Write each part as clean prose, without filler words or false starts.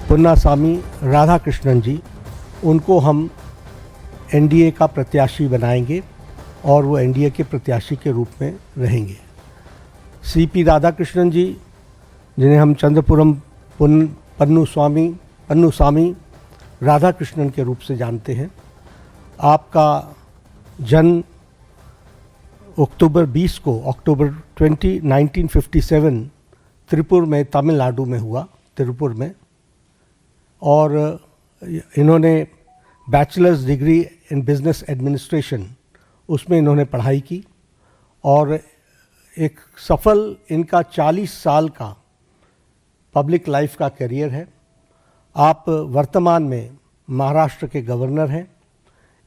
पुन्नास्वामी राधाकृष्णन जी, उनको हम एनडीए का प्रत्याशी बनाएंगे और वो एनडीए के प्रत्याशी के रूप में रहेंगे। सीपी राधाकृष्णन जी, जिन्हें हम चंद्रपुरम पन्नुस्वामी राधाकृष्णन के रूप से जानते हैं, आपका जन्म अक्टूबर 20 1957 त्रिपुर में, तमिलनाडु में हुआ, त्रिपुर में। और इन्होंने bachelors degree in business administration, उसमें इन्होंने पढ़ाई की और एक सफल इनका 40 साल का पब्लिक लाइफ का करियर है। आप वर्तमान में महाराष्ट्र के गवर्नर हैं।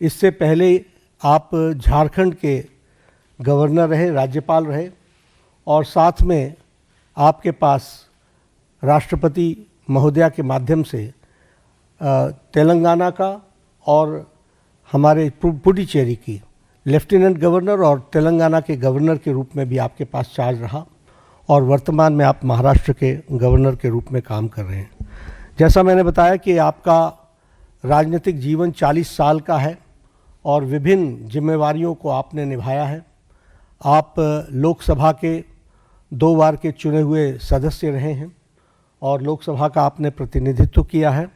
इससे पहले आप झारखंड के गवर्नर रहे, राज्यपाल रहे, और साथ में आपके पास राष्ट्रपति महोदया के माध्यम से तेलंगाना का और हमारे पुडुचेरी की लेफ्टिनेंट गवर्नर और तेलंगाना के गवर्नर के रूप में भी आपके पास चार्ज रहा, और वर्तमान में आप महाराष्ट्र के गवर्नर के रूप में काम कर रहे हैं। जैसा मैंने बताया कि आपका राजनीतिक जीवन 40 साल का है और विभिन्न जिम्मेवारियों को आपने निभाया है। आप लोकसभा के 2 बार के चुने हुए सदस्य रहे हैं और लोकसभा का आपने प्रतिनिधित्व किया है,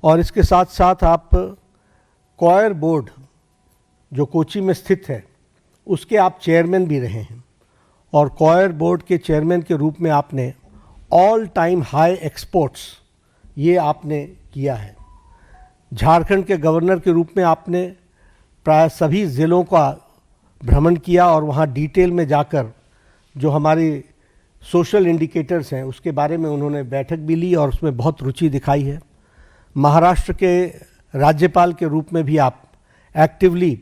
और इसके साथ साथ आप कॉयर बोर्ड जो कोची में स्थित है उसके आप चेयरमैन भी रहे हैं, और कॉयर बोर्ड के चेयरमैन के रूप में आपने ऑल टाइम हाई एक्सपोर्ट्स ये आपने किया है। झारखंड के गवर्नर के रूप में आपने प्राय सभी ज़िलों का भ्रमण किया और वहाँ डिटेल में जाकर जो हमारे सोशल इंडिकेटर्स हैं उसके बारे में उन्होंने बैठक भी ली और उसमें बहुत रुचि दिखाई है। महाराष्ट्र के राज्यपाल के रूप में भी आप एक्टिवली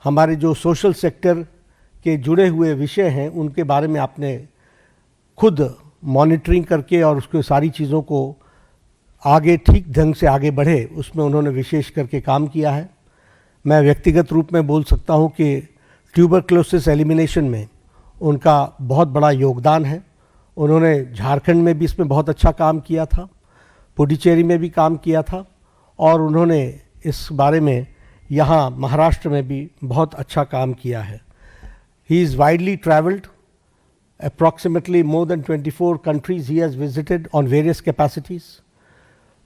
हमारे जो सोशल सेक्टर के जुड़े हुए विषय हैं उनके बारे में आपने खुद मॉनिटरिंग करके और उसके सारी चीज़ों को आगे ठीक ढंग से आगे बढ़े, उसमें उन्होंने विशेष करके काम किया है। मैं व्यक्तिगत रूप में बोल सकता हूं कि ट्यूबरक्लोसिस एलिमिनेशन में उनका बहुत बड़ा योगदान है। उन्होंने झारखंड में भी इसमें बहुत अच्छा काम किया था, पुडुचेरी में भी काम किया था, और उन्होंने इस बारे में यहाँ महाराष्ट्र में भी बहुत अच्छा काम किया है। He is widely travelled, approximately more than 24 countries he has visited on various capacities।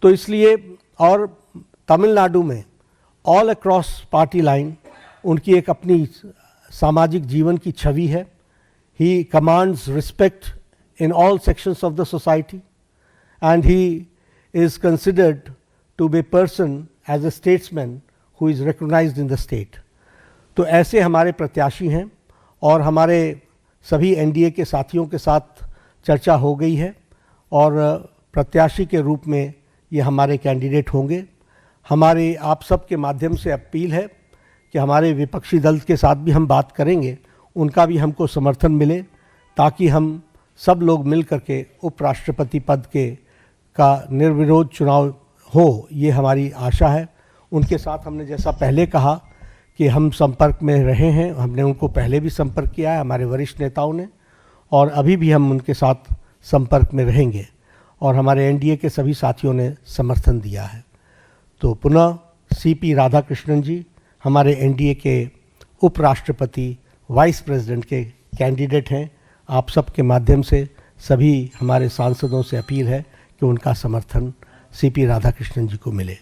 तो इसलिए, और तमिलनाडु में ऑल अक्रॉस पार्टी लाइन उनकी एक अपनी सामाजिक जीवन की छवि है। He commands respect in all sections of the society and he is considered to be person as a statesman who is recognised in the state. तो ऐसे हमारे प्रत्याशी हैं, और हमारे सभी एनडीए के साथियों के साथ चर्चा हो गई है और प्रत्याशी के रूप में ये हमारे कैंडिडेट होंगे। हमारे आप सब के माध्यम से अपील है कि हमारे विपक्षी दल के साथ भी हम बात करेंगे, उनका भी हमको समर्थन मिले, ताकि हम सब लोग मिल करके उपराष्ट्रपति पद का निर्विरोध चुनाव हो, ये हमारी आशा है। उनके साथ हमने जैसा पहले कहा कि हम संपर्क में रहे हैं, हमने उनको पहले भी संपर्क किया है, हमारे वरिष्ठ नेताओं ने, और अभी भी हम उनके साथ संपर्क में रहेंगे, और हमारे एनडीए के सभी साथियों ने समर्थन दिया है। तो पुनः सीपी राधाकृष्णन जी हमारे एनडीए के उपराष्ट्रपति वाइस प्रेसिडेंट के कैंडिडेट हैं। आप सब के माध्यम से सभी हमारे सांसदों से अपील है कि उनका समर्थन सीपी राधाकृष्णन जी को मिले।